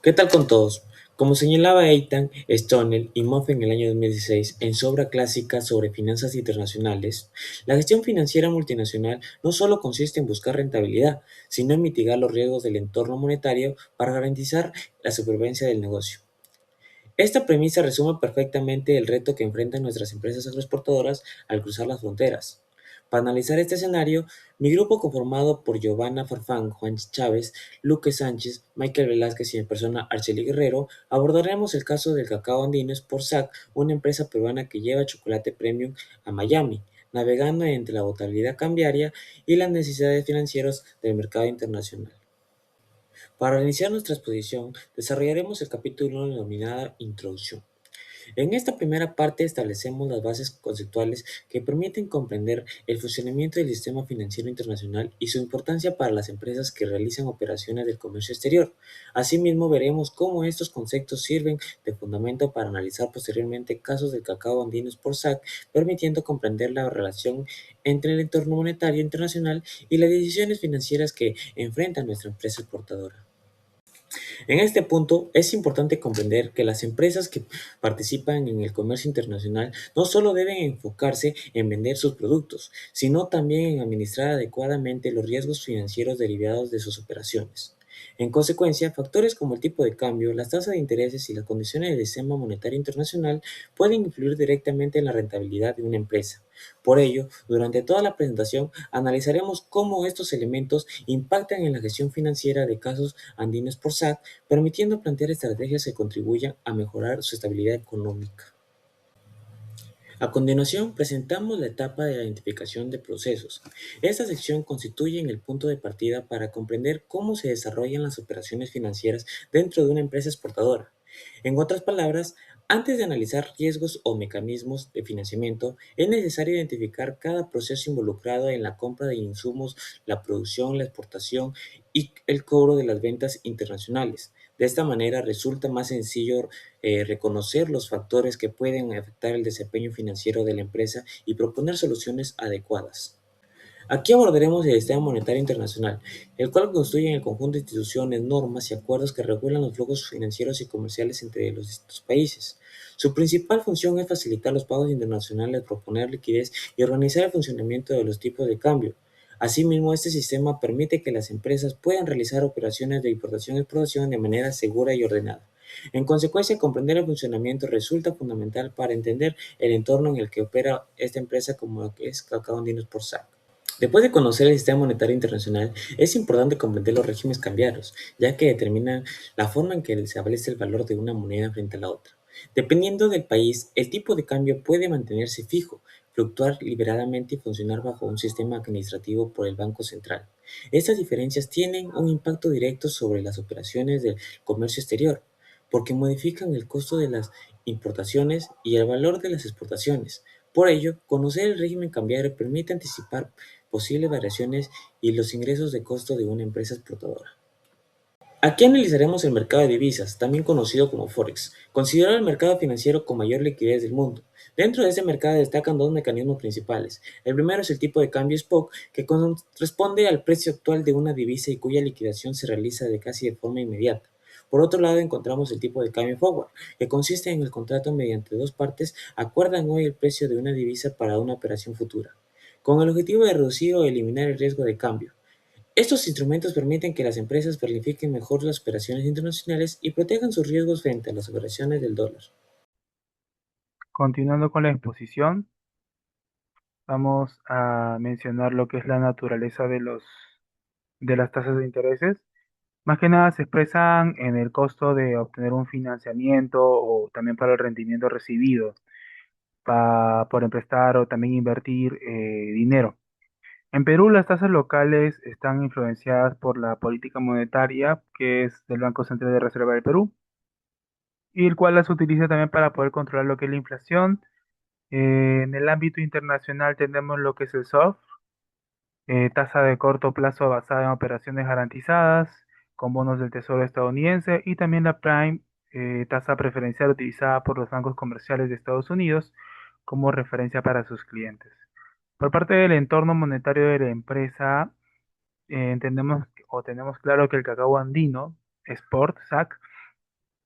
¿Qué tal con todos? Como señalaba Eitan, Stonel y Moff en el año 2016 en su obra clásica sobre finanzas internacionales, la gestión financiera multinacional no solo consiste en buscar rentabilidad, sino en mitigar los riesgos del entorno monetario para garantizar la supervivencia del negocio. Esta premisa resume perfectamente el reto que enfrentan nuestras empresas agroexportadoras al cruzar las fronteras. Para analizar este escenario, mi grupo conformado por Giovanna Farfán, Juan Chávez, Luque Sánchez, Michael Velázquez y mi persona Arceli Guerrero abordaremos el caso del cacao andino por SAC, una empresa peruana que lleva chocolate premium a Miami, navegando entre la volatilidad cambiaria y las necesidades financieras del mercado internacional. Para iniciar nuestra exposición, desarrollaremos el capítulo denominado Introducción. En esta primera parte establecemos las bases conceptuales que permiten comprender el funcionamiento del sistema financiero internacional y su importancia para las empresas que realizan operaciones del comercio exterior. Asimismo, veremos cómo estos conceptos sirven de fundamento para analizar posteriormente casos del cacao andino por SAC, permitiendo comprender la relación entre el entorno monetario internacional y las decisiones financieras que enfrenta nuestra empresa exportadora. En este punto, es importante comprender que las empresas que participan en el comercio internacional no solo deben enfocarse en vender sus productos, sino también en administrar adecuadamente los riesgos financieros derivados de sus operaciones. En consecuencia, factores como el tipo de cambio, las tasas de intereses y las condiciones del sistema monetario internacional pueden influir directamente en la rentabilidad de una empresa. Por ello, durante toda la presentación analizaremos cómo estos elementos impactan en la gestión financiera de casos andinos por SAC, permitiendo plantear estrategias que contribuyan a mejorar su estabilidad económica. A continuación, presentamos la etapa de la identificación de procesos. Esta sección constituye el punto de partida para comprender cómo se desarrollan las operaciones financieras dentro de una empresa exportadora. En otras palabras, antes de analizar riesgos o mecanismos de financiamiento, es necesario identificar cada proceso involucrado en la compra de insumos, la producción, la exportación y el cobro de las ventas internacionales. De esta manera resulta más sencillo reconocer los factores que pueden afectar el desempeño financiero de la empresa y proponer soluciones adecuadas. Aquí abordaremos el sistema monetario internacional, el cual constituye el conjunto de instituciones, normas y acuerdos que regulan los flujos financieros y comerciales entre los distintos países. Su principal función es facilitar los pagos internacionales, proponer liquidez y organizar el funcionamiento de los tipos de cambio. Asimismo, este sistema permite que las empresas puedan realizar operaciones de importación y exportación de manera segura y ordenada. En consecuencia, comprender el funcionamiento resulta fundamental para entender el entorno en el que opera esta empresa como lo que es Cacao Andinos por SAC. Después de conocer el sistema monetario internacional, es importante comprender los regímenes cambiarios, ya que determinan la forma en que se establece el valor de una moneda frente a la otra. Dependiendo del país, el tipo de cambio puede mantenerse fijo, fluctuar liberadamente y funcionar bajo un sistema administrativo por el Banco Central. Estas diferencias tienen un impacto directo sobre las operaciones del comercio exterior, porque modifican el costo de las importaciones y el valor de las exportaciones. Por ello, conocer el régimen cambiario permite anticipar posibles variaciones y los ingresos de costo de una empresa exportadora. Aquí analizaremos el mercado de divisas, también conocido como Forex, considerado el mercado financiero con mayor liquidez del mundo. Dentro de este mercado destacan dos mecanismos principales. El primero es el tipo de cambio spot, que corresponde al precio actual de una divisa y cuya liquidación se realiza casi de forma inmediata. Por otro lado, encontramos el tipo de cambio forward, que consiste en el contrato mediante dos partes acuerdan hoy el precio de una divisa para una operación futura, con el objetivo de reducir o eliminar el riesgo de cambio. Estos instrumentos permiten que las empresas planifiquen mejor las operaciones internacionales y protejan sus riesgos frente a las operaciones del dólar. Continuando con la exposición, vamos a mencionar lo que es la naturaleza de las tasas de intereses. Más que nada se expresan en el costo de obtener un financiamiento o también para el rendimiento recibido por emprestar o también invertir dinero. En Perú, las tasas locales están influenciadas por la política monetaria, que es del Banco Central de Reserva del Perú, y el cual las utiliza también para poder controlar lo que es la inflación. En el ámbito internacional tenemos lo que es el SOF, tasa de corto plazo basada en operaciones garantizadas, con bonos del Tesoro estadounidense, y también la Prime, tasa preferencial utilizada por los bancos comerciales de Estados Unidos como referencia para sus clientes. Por parte del entorno monetario de la empresa, entendemos o tenemos claro que el cacao andino, Sport, SAC,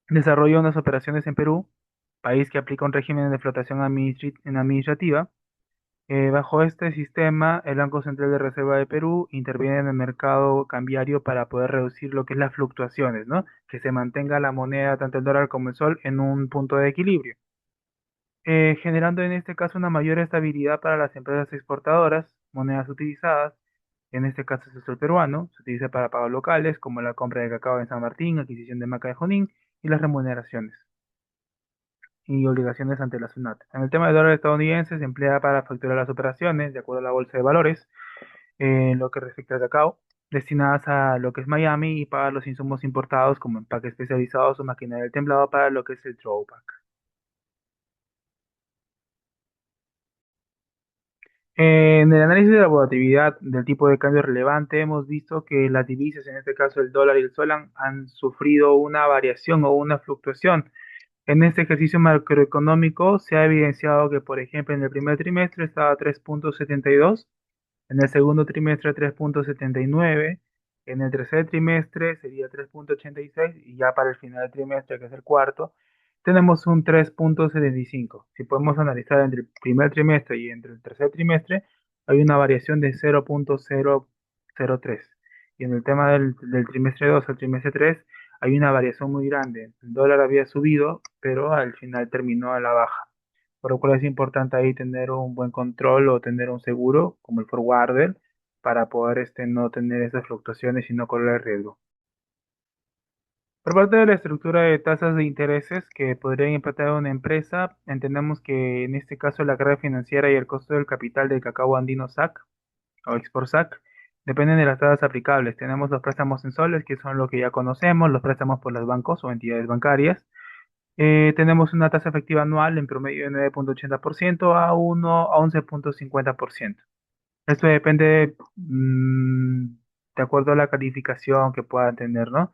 Desarrolla unas operaciones en Perú, país que aplica un régimen de flotación administrativa. Bajo este sistema, el Banco Central de Reserva de Perú interviene en el mercado cambiario para poder reducir lo que es las fluctuaciones, ¿no? Que se mantenga la moneda, tanto el dólar como el sol, en un punto de equilibrio, generando en este caso una mayor estabilidad para las empresas exportadoras, monedas utilizadas, en este caso es el sol peruano, se utiliza para pagos locales como la compra de cacao en San Martín, adquisición de maca de Junín y las remuneraciones y obligaciones ante la SUNAT. En el tema del dólar estadounidense se emplea para facturar las operaciones de acuerdo a la bolsa de valores, en lo que respecta al cacao, destinadas a lo que es Miami y pagar los insumos importados como empaques especializados o maquinaria del templado para lo que es el throwback. En el análisis de la volatilidad del tipo de cambio relevante, hemos visto que las divisas, en este caso el dólar y el sol, han sufrido una variación o una fluctuación. En este ejercicio macroeconómico se ha evidenciado que, por ejemplo, en el primer trimestre estaba a 3,72, en el segundo trimestre 3,79, en el tercer trimestre sería 3,86 y ya para el final del trimestre, que es el cuarto, tenemos un 3,75. Si podemos analizar entre el primer trimestre y entre el tercer trimestre, hay una variación de 0,003. Y en el tema del trimestre 2 al trimestre 3 hay una variación muy grande. El dólar había subido, pero al final terminó a la baja, por lo cual es importante ahí tener un buen control o tener un seguro como el forwarder para poder no tener esas fluctuaciones y no correr el riesgo. Por parte de la estructura de tasas de intereses que podrían impactar a una empresa, entendemos que en este caso la carga financiera y el costo del capital del cacao andino SAC o Export SAC dependen de las tasas aplicables. Tenemos los préstamos en soles, que son lo que ya conocemos, los préstamos por los bancos o entidades bancarias. Tenemos una tasa efectiva anual en promedio de 9,80% a 11,50%. Esto depende de acuerdo a la calificación que pueda tener, ¿no?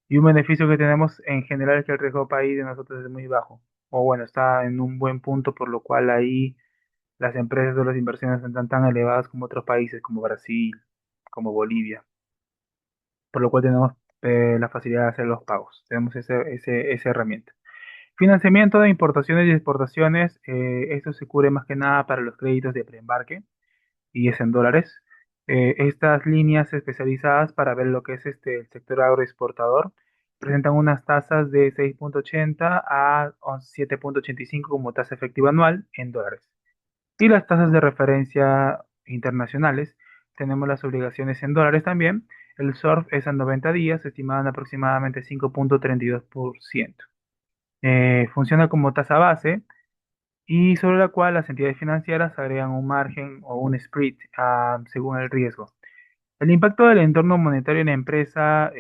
Y un beneficio que tenemos en general es que el riesgo país de nosotros es muy bajo. O bueno, está en un buen punto, por lo cual ahí las empresas o las inversiones no están tan elevadas como otros países, como Brasil, como Bolivia. Por lo cual tenemos la facilidad de hacer los pagos. Tenemos esa herramienta. Financiamiento de importaciones y exportaciones, esto se cubre más que nada para los créditos de preembarque y es en dólares. Estas líneas especializadas para ver lo que es el sector agroexportador presentan unas tasas de 6,80 a 7,85 como tasa efectiva anual en dólares. Y las tasas de referencia internacionales, tenemos las obligaciones en dólares también. El SORF es a 90 días, estimada en aproximadamente 5,32%. Funciona como tasa base y sobre la cual las entidades financieras agregan un margen o un spread según el riesgo. El impacto del entorno monetario en la empresa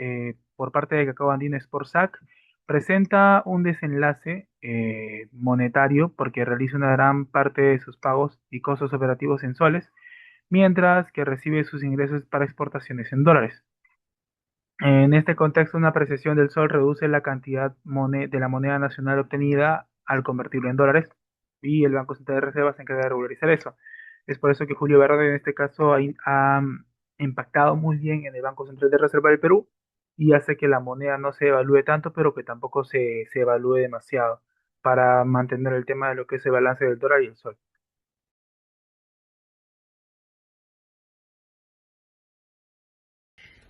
por parte de Cacao Andino Sport SAC presenta un desenlace monetario porque realiza una gran parte de sus pagos y costos operativos en soles, mientras que recibe sus ingresos para exportaciones en dólares. En este contexto, una apreciación del sol reduce la cantidad de la moneda nacional obtenida al convertirlo en dólares y el Banco Central de Reserva se encarga de regularizar eso. Es por eso que Julio Verde en este caso ha impactado muy bien en el Banco Central de Reserva del Perú y hace que la moneda no se evalúe tanto, pero que tampoco se evalúe demasiado para mantener el tema de lo que es el balance del dólar y el sol.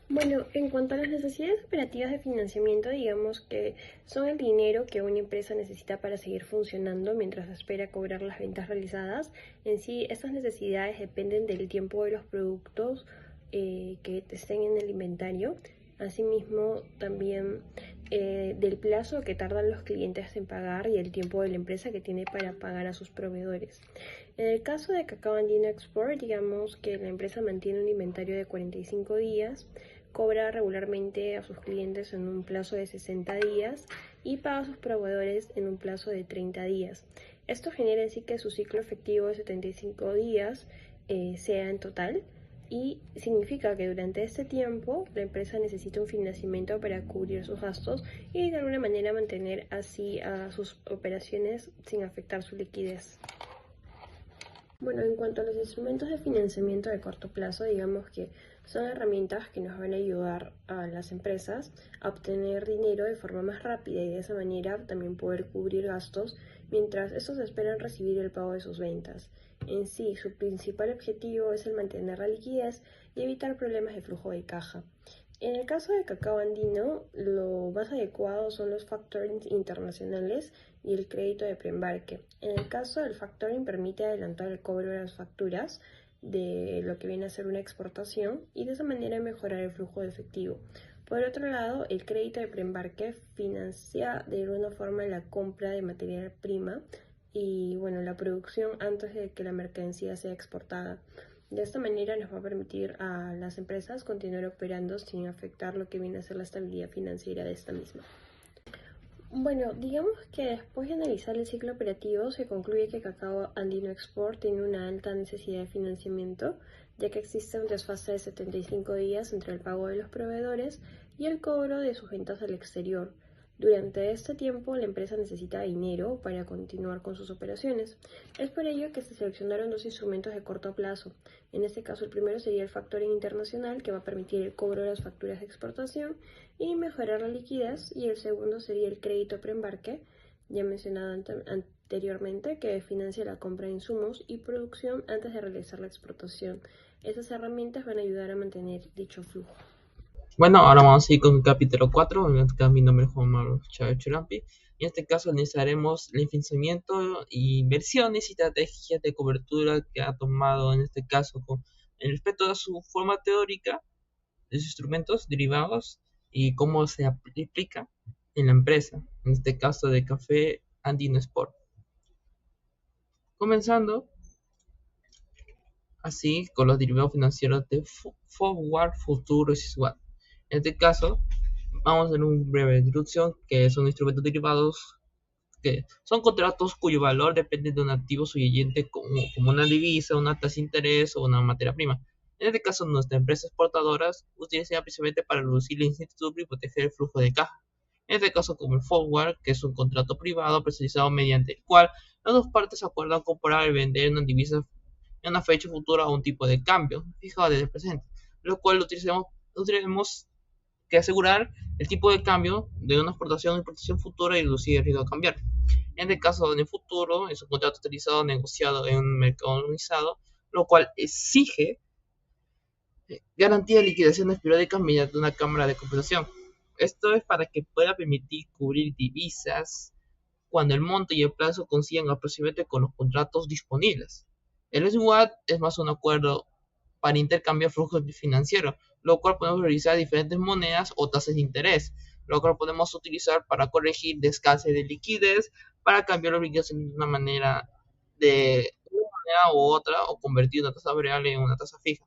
Bueno, en cuanto a las necesidades operativas de financiamiento, digamos que son el dinero que una empresa necesita para seguir funcionando mientras espera cobrar las ventas realizadas. En sí, estas necesidades dependen del tiempo de los productos que estén en el inventario. Asimismo, también del plazo que tardan los clientes en pagar y el tiempo de la empresa que tiene para pagar a sus proveedores. En el caso de Cacao Andino Export, digamos que la empresa mantiene un inventario de 45 días, cobra regularmente a sus clientes en un plazo de 60 días y paga a sus proveedores en un plazo de 30 días. Esto genera así que su ciclo efectivo de 75 días sea en total y significa que durante este tiempo la empresa necesita un financiamiento para cubrir sus gastos y de alguna manera mantener así a sus operaciones sin afectar su liquidez. Bueno, en cuanto a los instrumentos de financiamiento de corto plazo, digamos que Son herramientas que nos van a ayudar a las empresas a obtener dinero de forma más rápida y de esa manera también poder cubrir gastos mientras estos esperan recibir el pago de sus ventas. En sí, su principal objetivo es el mantener la liquidez y evitar problemas de flujo de caja. En el caso de cacao andino, lo más adecuado son los factorings internacionales y el crédito de preembarque. En el caso del factoring permite adelantar el cobro de las facturas de lo que viene a ser una exportación y de esa manera mejorar el flujo de efectivo. Por otro lado, el crédito de preembarque financia de alguna forma la compra de materia prima y la producción antes de que la mercancía sea exportada. De esta manera nos va a permitir a las empresas continuar operando sin afectar lo que viene a ser la estabilidad financiera de esta misma. Digamos que después de analizar el ciclo operativo se concluye que Cacao Andino Export tiene una alta necesidad de financiamiento, ya que existe un desfase de 75 días entre el pago de los proveedores y el cobro de sus ventas al exterior. Durante este tiempo, la empresa necesita dinero para continuar con sus operaciones. Es por ello que se seleccionaron dos instrumentos de corto plazo. En este caso, el primero sería el factoring internacional, que va a permitir el cobro de las facturas de exportación y mejorar la liquidez, y el segundo sería el crédito preembarque, ya mencionado anteriormente, que financia la compra de insumos y producción antes de realizar la exportación. Estas herramientas van a ayudar a mantener dicho flujo. Bueno, ahora vamos a ir con el capítulo 4. En este caso, mi nombre es Juan Manuel Chávez Churampi. En este caso, analizaremos el financiamiento, inversiones y estrategias de cobertura que ha tomado en este caso con respecto a su forma teórica de sus instrumentos derivados y cómo se aplica en la empresa, en este caso de Café Andino Sport. Comenzando así con los derivados financieros de Forward, Futuros y Swap. En este caso, vamos a hacer una breve introducción, que son instrumentos derivados que son contratos cuyo valor depende de un activo subyacente como una divisa, una tasa de interés o una materia prima. En este caso, nuestra empresa exportadora utiliza principalmente para reducir la incertidumbre y proteger el flujo de caja. En este caso, como el forward, que es un contrato privado personalizado mediante el cual las dos partes acuerdan comprar y vender una divisa en una fecha futura o un tipo de cambio fijado desde el presente, lo cual utilizaremos que asegurar el tipo de cambio de una exportación o importación futura y reducir el riesgo de cambiar. En el caso de futuro, es un contrato utilizado negociado en un mercado organizado, lo cual exige garantía de liquidaciones periódicas mediante una cámara de compensación. Esto es para que pueda permitir cubrir divisas cuando el monto y el plazo coincidan aproximadamente con los contratos disponibles. El SWAT es más un acuerdo para intercambiar flujos financieros, lo cual podemos realizar diferentes monedas o tasas de interés, lo cual podemos utilizar para corregir descalce de liquidez, para cambiar la obligación de una manera u otra, o convertir una tasa variable en una tasa fija.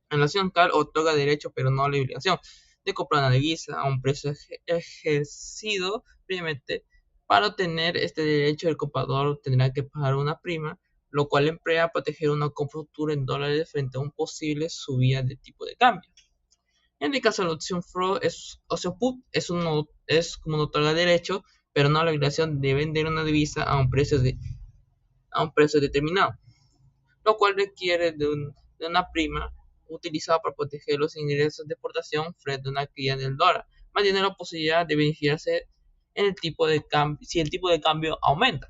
En la acción CAL otorga derecho, pero no la obligación, de comprar una divisa a un precio ejercido previamente. Para obtener este derecho, el comprador tendrá que pagar una prima, lo cual emplea a proteger una compra futura en dólares frente a un posible subida de tipo de cambio. En el caso de la opción FRO, opción put es como un otorga derecho, pero no la obligación de vender una divisa a un precio determinado, lo cual requiere de una prima utilizada para proteger los ingresos de exportación frente a una caída del dólar, mantiene la posibilidad de beneficiarse en el tipo de cambio, si el tipo de cambio aumenta.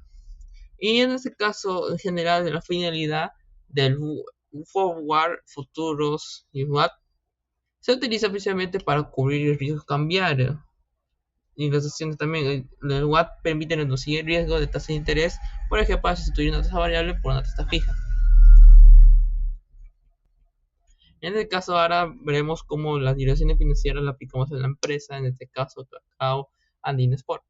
Y en este caso, en general, la finalidad del forward, futuros y WAP se utiliza principalmente para cubrir el riesgo cambiario. Y las acciones también, el WAP permite reducir el riesgo de tasa de interés, por ejemplo, para sustituir una tasa variable por una tasa fija. En este caso, ahora veremos cómo las direcciones financieras las aplicamos en la empresa, en este caso Cacao Andino Sport,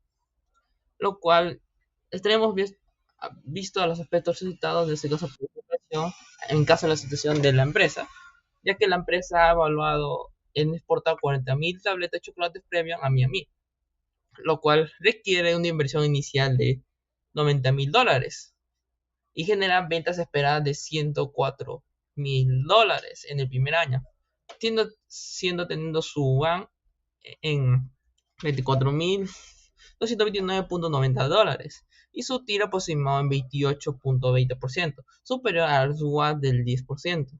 lo cual estaremos visto a los aspectos citados de este caso en caso de la situación de la empresa, ya que la empresa ha evaluado en exportar 40.000 tabletas de chocolates premium a Miami, lo cual requiere una inversión inicial de $90.000 y genera ventas esperadas de $104.000 en el primer año, teniendo su VAN en $24.229.90 y su tiro aproximado en 28.20%, superior al SWAT del 10%.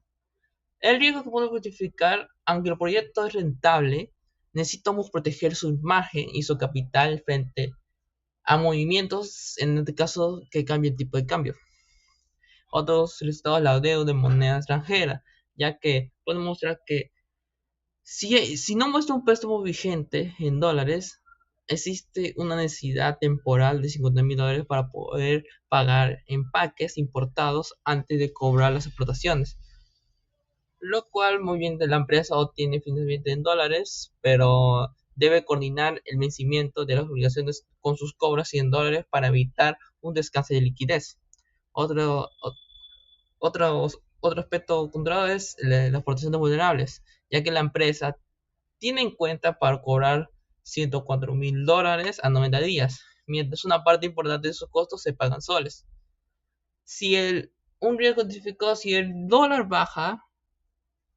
El riesgo que podemos justificar, aunque el proyecto es rentable, necesitamos proteger su imagen y su capital frente a movimientos, en este caso, que cambie el tipo de cambio. Otros solicitados la deuda de moneda extranjera, ya que puede mostrar que si no muestra un préstamo vigente en dólares, existe una necesidad temporal de $50,000 para poder pagar empaques importados antes de cobrar las exportaciones. Lo cual muy bien de la empresa obtiene financiamiento en dólares, pero debe coordinar el vencimiento de las obligaciones con sus cobras en dólares para evitar un descanso de liquidez. Otro, otro aspecto contrario es la exportación de vulnerables, ya que la empresa tiene en cuenta para cobrar $104,000 a 90 días, mientras una parte importante de sus costos se pagan soles. Un riesgo identificado, si el dólar baja,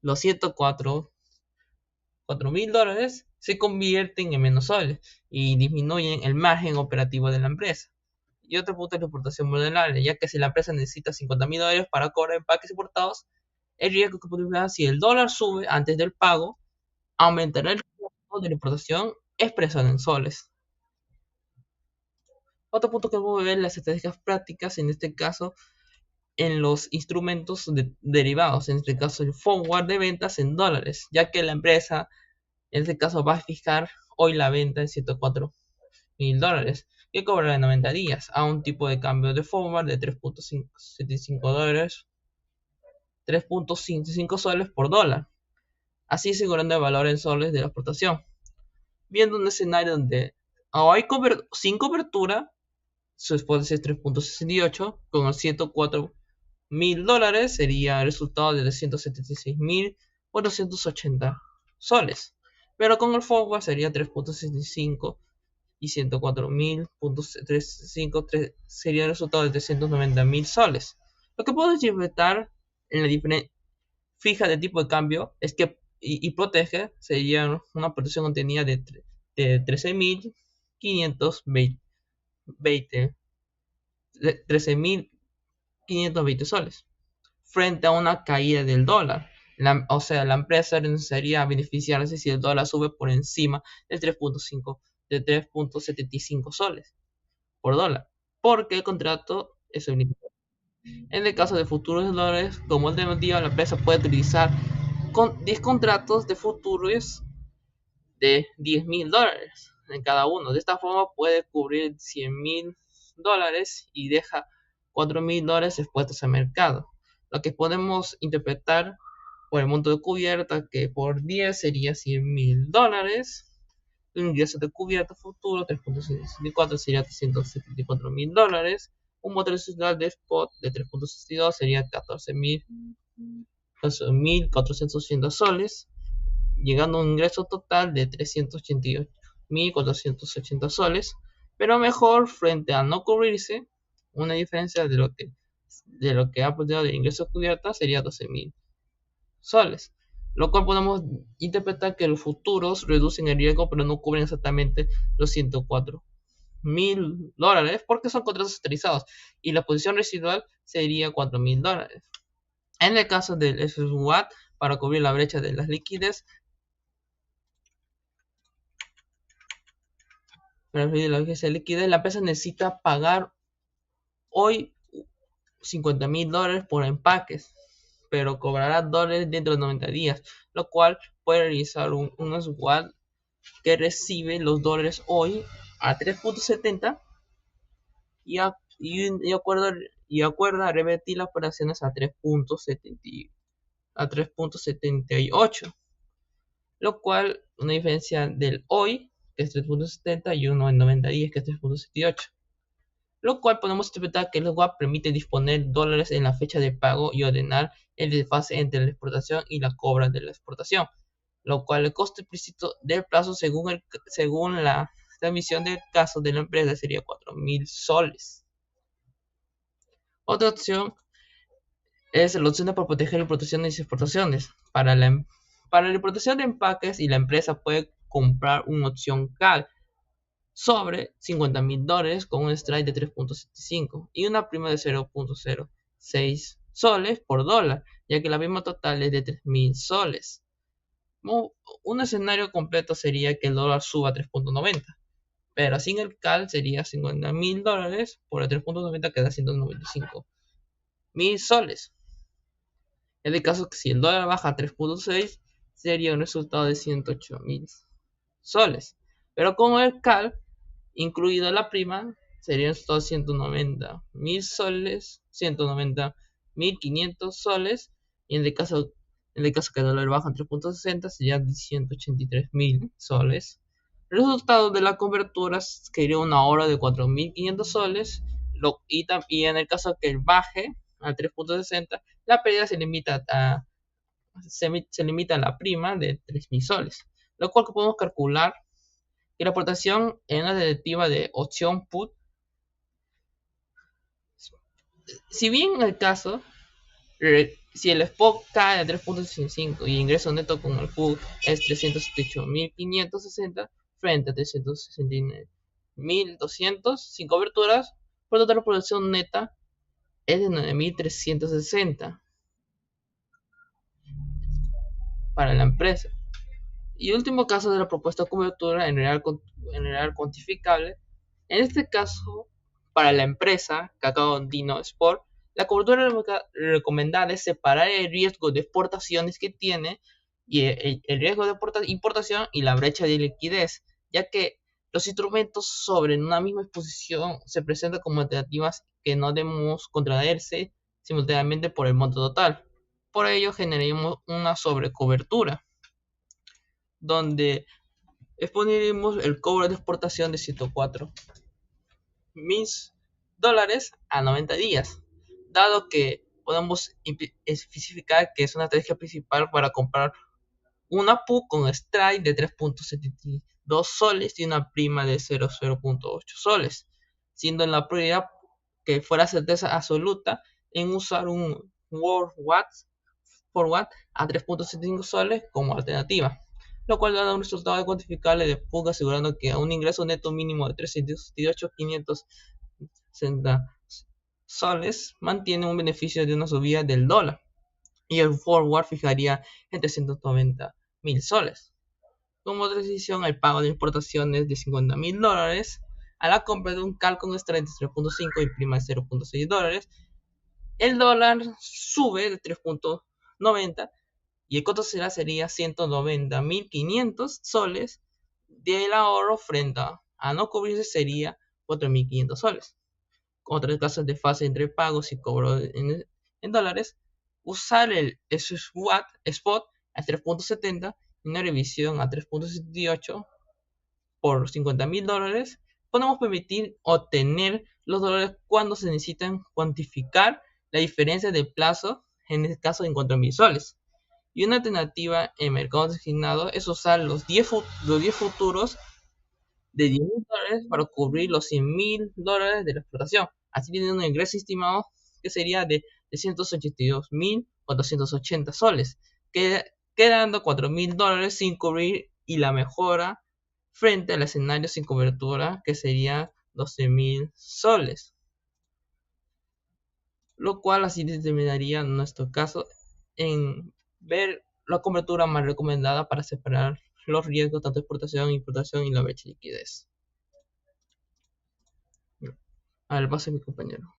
los $104,000 se convierten en menos soles y disminuyen el margen operativo de la empresa. Y otro punto es la exportación vulnerable, ya que si la empresa necesita $50,000 para cobrar empaques importados, el riesgo que puede haber si el dólar sube antes del pago, aumentará el riesgo de la importación expresado en soles. Otro punto que podemos ver las estrategias prácticas, en este caso en los instrumentos derivados, en este caso el forward de ventas en dólares, ya que la empresa en este caso va a fijar hoy la venta en $104,000 que cobrará en 90 días a un tipo de cambio de forward de $3.75, 3.55 soles por dólar, así asegurando el valor en soles de la exportación. Viendo un escenario donde hay sin cobertura, su spot es 3.68, con los $104,000 sería el resultado de 276,480 soles. Pero con el forward sería 3.65 y 104,000.353 sería el resultado de 390,000 soles. Lo que puedo interpretar en la diferencia fija de tipo de cambio es que y protege sería una protección contenida de 13,520 soles frente a una caída del dólar. O sea, la empresa necesitaría beneficiarse si el dólar sube por encima de 3.75 soles por dólar, porque el contrato es único. En el caso de futuros de dólares, como alternativa, la empresa puede utilizar 10 contratos de futuros de $10,000 en cada uno. De esta forma puede cubrir $100,000 y deja $4,000 expuestos al mercado. Lo que podemos interpretar por el monto de cubierta, que por 10 sería $100,000. Un ingreso de cubierta futuro 3.64 sería $374,000. Un monto adicional de spot de 3.62 sería 14,480 soles, llegando a un ingreso total de 388,480 soles, pero mejor frente a no cubrirse. Una diferencia de lo que ha aportado de ingreso cubierta sería 12,000 soles, lo cual podemos interpretar que los futuros reducen el riesgo pero no cubren exactamente los $104,000 porque son contratos estabilizados y la posición residual sería $4,000. En el caso del SWAT, para cubrir la brecha de las liquidez, la empresa necesita pagar hoy $50,000 por empaques, pero cobrará dólares dentro de 90 días, lo cual puede realizar un SWAT que recibe los dólares hoy a 3.70 y acuerda revertir las operaciones a 3.78, lo cual una diferencia del hoy, que es 3.70, y uno en 90 días, que es 3.78. Lo cual podemos interpretar que el swap permite disponer dólares en la fecha de pago y ordenar el desfase entre la exportación y la cobra de la exportación, lo cual el costo implícito del plazo según la transmisión del caso de la empresa sería 4,000 soles. Otra opción es la opción para proteger importaciones y exportaciones. Para la importación de empaques, y la empresa puede comprar una opción CAL sobre $50,000 con un strike de 3.75 y una prima de 0.06 soles por dólar, ya que la prima total es de 3.000 soles. Un escenario completo sería que el dólar suba a 3.90, pero sin el CAL sería 50.000 dólares por el 3.90 queda 195.000 soles. En el caso que si el dólar baja a 3.6 sería un resultado de 108.000 soles, pero con el CAL incluido la prima serían 190.000 soles, 190.500 soles, y en el caso que el dólar baja en 3.60 serían 183.000 soles. El resultado de la cobertura sería un ahorro de 4.500 soles, y en el caso que baje a 3.60 la pérdida se limita a la prima de 3.000 soles, lo cual podemos calcular que la aportación en la directiva de opción put, si bien en el caso, si el spot cae a 3.65 y ingreso neto con el put es 378.560 frente a 369.200 sin coberturas, por lo tanto la producción neta es de 9.360 para la empresa. Y último caso de la propuesta de cobertura en real cuantificable. En este caso, para la empresa Cacao Andino Sport, la cobertura recomendada es separar el riesgo de exportaciones que tiene y el riesgo de importación y la brecha de liquidez, ya que los instrumentos sobre una misma exposición se presentan como alternativas que no debemos contraerse simultáneamente por el monto total. Por ello, generaremos una sobrecobertura donde exponeremos el cobro de exportación de 104.000 dólares a 90 días, dado que podemos especificar que es una estrategia principal para comprar una put con strike de 3.72 soles y una prima de 0.8 soles, siendo en la prioridad que fuera certeza absoluta en usar un forward a 3.75 soles como alternativa, lo cual da un resultado cuantificable de PUC asegurando que a un ingreso neto mínimo de 378.560 soles mantiene un beneficio de una subida del dólar, y el forward fijaría en 390.000 soles. Como otra decisión, el pago de importaciones de 50.000 dólares a la compra de un cal con strike de 3.5 y prima de 0.6 dólares. El dólar sube de 3.90 y el costo sería 190.500 soles. Del ahorro frente a no cubrirse sería 4.500 soles. Otros casos de fase entre pagos y cobro en dólares, usar el spot a 3.70 y una revisión a 3.78 por 50.000 dólares, podemos permitir obtener los dólares cuando se necesitan cuantificar la diferencia de plazo, en este caso en 4.000 soles. Y una alternativa en mercados designados es usar los 10 futuros de 10.000 dólares para cubrir los 100.000 dólares de la explotación, así teniendo un ingreso estimado que sería de 382.480 soles, quedando 4.000 dólares sin cubrir y la mejora frente al escenario sin cobertura que sería 12.000 soles, lo cual así determinaría nuestro caso en ver la cobertura más recomendada para separar los riesgos tanto de exportación, importación y la brecha de liquidez. A ver, pase mi compañero.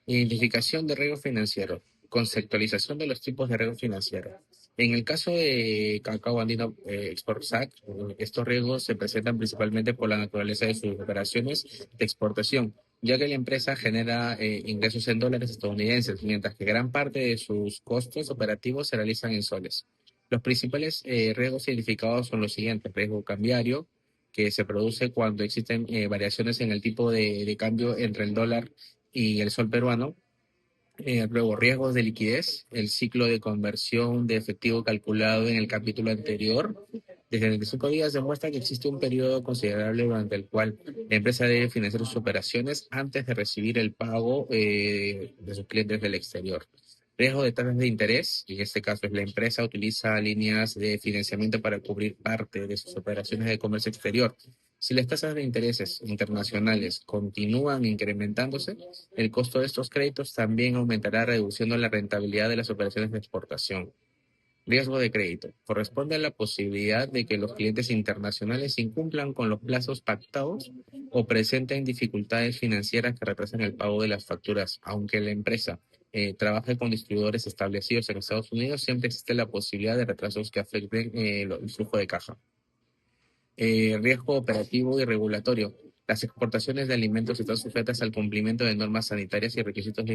Identificación de riesgo financiero. Conceptualización de los tipos de riesgo financiero. En el caso de Cacao Andino Export SAC, estos riesgos se presentan principalmente por la naturaleza de sus operaciones de exportación, ya que la empresa genera ingresos en dólares estadounidenses, mientras que gran parte de sus costos operativos se realizan en soles. Los principales riesgos identificados son los siguientes: riesgo cambiario, que se produce cuando existen variaciones en el tipo de cambio entre el dólar y el sol peruano. Luego, riesgos de liquidez, el ciclo de conversión de efectivo calculado en el capítulo anterior. Desde 25 días demuestra que existe un periodo considerable durante el cual la empresa debe financiar sus operaciones antes de recibir el pago de sus clientes del exterior. Riesgo de tasas de interés, en este caso es la empresa utiliza líneas de financiamiento para cubrir parte de sus operaciones de comercio exterior. Si las tasas de intereses internacionales continúan incrementándose, el costo de estos créditos también aumentará, reduciendo la rentabilidad de las operaciones de exportación. Riesgo de crédito. Corresponde a la posibilidad de que los clientes internacionales incumplan con los plazos pactados o presenten dificultades financieras que retrasen el pago de las facturas. Aunque la empresa trabaje con distribuidores establecidos en Estados Unidos, siempre existe la posibilidad de retrasos que afecten el flujo de caja. Riesgo operativo y regulatorio. Las exportaciones de alimentos están sujetas al cumplimiento de normas sanitarias y requisitos de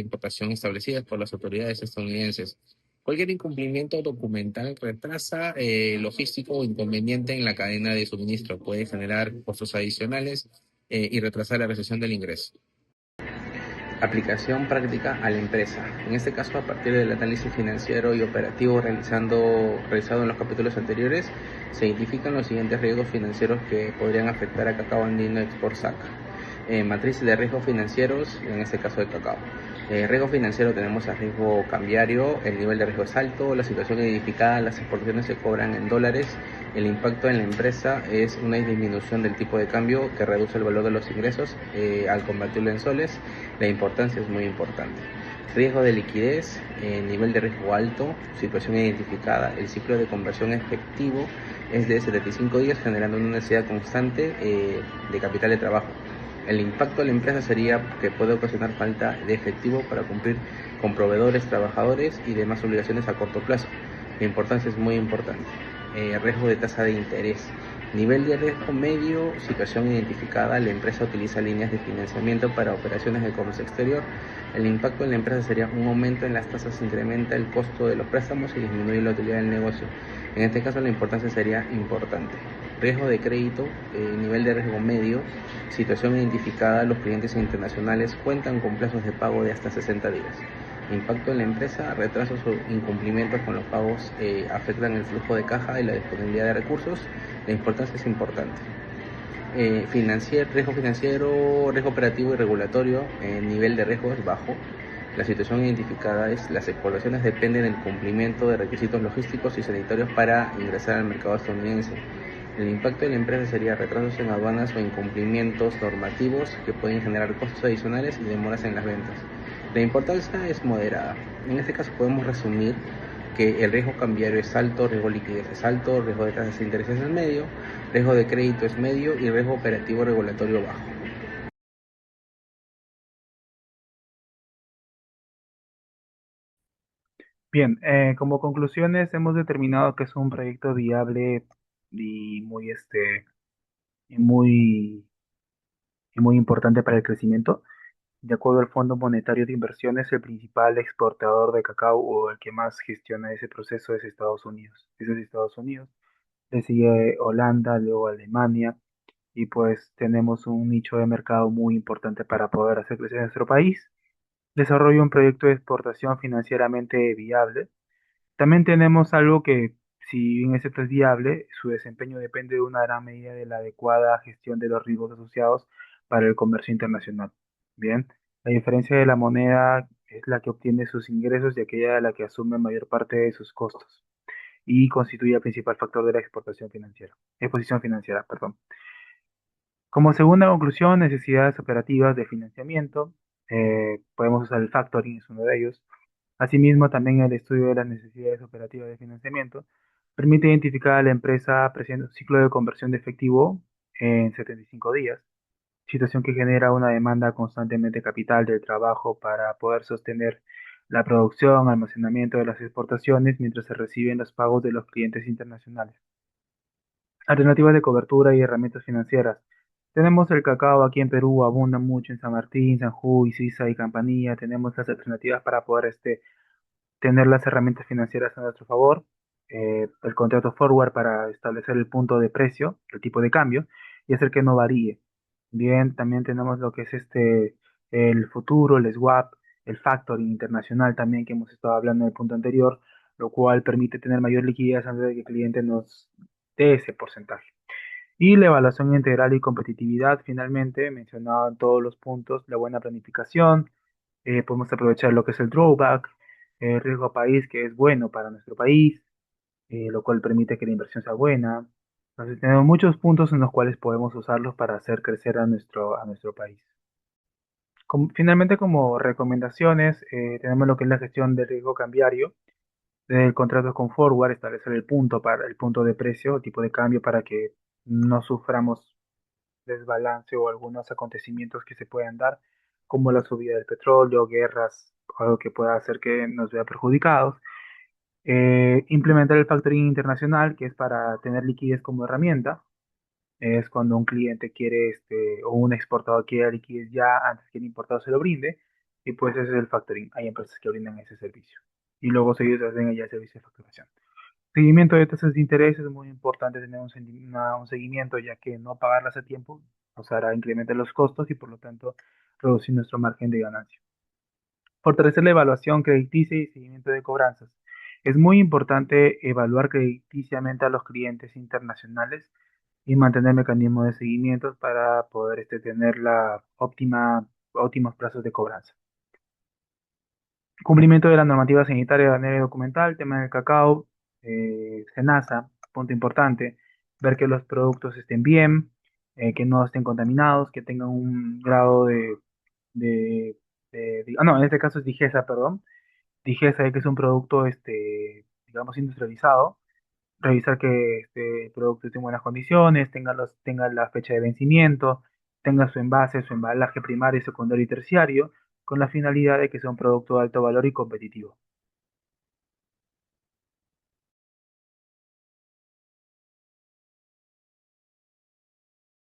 importación establecidas por las autoridades estadounidenses. Cualquier incumplimiento documental retrasa logístico o inconveniente en la cadena de suministro. Puede generar costos adicionales y retrasar la recepción del ingreso. Aplicación práctica a la empresa. En este caso, a partir del análisis financiero y operativo realizado en los capítulos anteriores, se identifican los siguientes riesgos financieros que podrían afectar a Cacao Andino Export SAC. Matriz de riesgos financieros, en este caso de cacao. Riesgo financiero tenemos a riesgo cambiario, el nivel de riesgo es alto, la situación identificada, las exportaciones se cobran en dólares, el impacto en la empresa es una disminución del tipo de cambio que reduce el valor de los ingresos al convertirlo en soles, la importancia es muy importante. Riesgo de liquidez, nivel de riesgo alto, situación identificada, el ciclo de conversión efectivo es de 75 días generando una necesidad constante de capital de trabajo. El impacto de la empresa sería que puede ocasionar falta de efectivo para cumplir con proveedores, trabajadores y demás obligaciones a corto plazo. La importancia es muy importante. Riesgo de tasa de interés. Nivel de riesgo medio, situación identificada, la empresa utiliza líneas de financiamiento para operaciones de comercio exterior. El impacto en la empresa sería un aumento en las tasas, incrementa el costo de los préstamos y disminuye la utilidad del negocio. En este caso la importancia sería importante. Riesgo de crédito, nivel de riesgo medio, situación identificada, los clientes internacionales cuentan con plazos de pago de hasta 60 días. Impacto en la empresa, retrasos o incumplimientos con los pagos afectan el flujo de caja y la disponibilidad de recursos. La importancia es importante. Riesgo financiero, riesgo operativo y regulatorio, nivel de riesgo es bajo. La situación identificada es las exportaciones dependen del cumplimiento de requisitos logísticos y sanitarios para ingresar al mercado estadounidense. El impacto de la empresa sería retrasos en aduanas o incumplimientos normativos que pueden generar costos adicionales y demoras en las ventas. La importancia es moderada. En este caso podemos resumir que el riesgo cambiario es alto, riesgo de liquidez es alto, riesgo de tasas de interés es medio, riesgo de crédito es medio y riesgo operativo regulatorio bajo. Bien, como conclusiones hemos determinado que es un proyecto viable y y muy, y muy importante para el crecimiento. De acuerdo al Fondo Monetario de Inversiones, el principal exportador de cacao o el que más gestiona ese proceso es Estados Unidos. Ese es Estados Unidos. Le sigue Holanda, luego Alemania, y pues tenemos un nicho de mercado muy importante para poder hacer crecer nuestro país. Desarrollo un proyecto de exportación financieramente viable. También tenemos algo que, si bien es viable, su desempeño depende de una gran medida de la adecuada gestión de los riesgos asociados para el comercio internacional. Bien, la diferencia de la moneda es la que obtiene sus ingresos y aquella de la que asume mayor parte de sus costos y constituye el principal factor de la exposición financiera, perdón. Como segunda conclusión, necesidades operativas de financiamiento. Podemos usar el factoring, es uno de ellos. Asimismo, también el estudio de las necesidades operativas de financiamiento permite identificar a la empresa apreciando un ciclo de conversión de efectivo en 75 días, situación que genera una demanda constantemente de capital del trabajo para poder sostener la producción, almacenamiento de las exportaciones mientras se reciben los pagos de los clientes internacionales. Alternativas de cobertura y herramientas financieras. Tenemos el cacao aquí en Perú, abunda mucho en San Martín, San Juan, Sisa y Campanilla. Tenemos las alternativas para poder tener las herramientas financieras a nuestro favor, el contrato forward para establecer el punto de precio, el tipo de cambio, y hacer que no varíe. Bien, también tenemos lo que es el futuro, el swap, el factoring internacional también que hemos estado hablando en el punto anterior, lo cual permite tener mayor liquidez antes de que el cliente nos dé ese porcentaje. Y la evaluación integral y competitividad, finalmente, mencionado en todos los puntos, la buena planificación, podemos aprovechar lo que es el drawback, el riesgo país, que es bueno para nuestro país, lo cual permite que la inversión sea buena, Entonces tenemos muchos puntos en los cuales podemos usarlos para hacer crecer a nuestro país. Finalmente, como recomendaciones, tenemos lo que es la gestión de riesgo cambiario, del contrato con forward, establecer el punto para el punto de precio, tipo de cambio para que no suframos desbalance o algunos acontecimientos que se puedan dar, como la subida del petróleo, guerras, algo que pueda hacer que nos vea perjudicados. Implementar el factoring internacional, que es para tener liquidez como herramienta. Es cuando un cliente quiere, o un exportador quiere liquidez ya antes que el importador se lo brinde, y pues ese es el factoring. Hay empresas que brindan ese servicio. Y luego ellos hacen ya el servicio de facturación. Seguimiento de tasas de interés es muy importante tener un seguimiento, ya que no pagarlas a tiempo nos hará incrementar los costos y por lo tanto reducir nuestro margen de ganancia. Fortalecer la evaluación crediticia y seguimiento de cobranzas. Es muy importante evaluar crediticiamente a los clientes internacionales y mantener mecanismos de seguimiento para poder tener óptimos plazos de cobranza. Cumplimiento de la normativa sanitaria de manera documental, tema del cacao, SENASA, punto importante, ver que los productos estén bien, que no estén contaminados, que tengan un grado de, no, en este caso es DIGESA, perdón, DIGESA, que es un producto, digamos, industrializado, revisar que el producto esté en buenas condiciones, tenga la fecha de vencimiento, tenga su envase, su embalaje primario, secundario y terciario, con la finalidad de que sea un producto de alto valor y competitivo.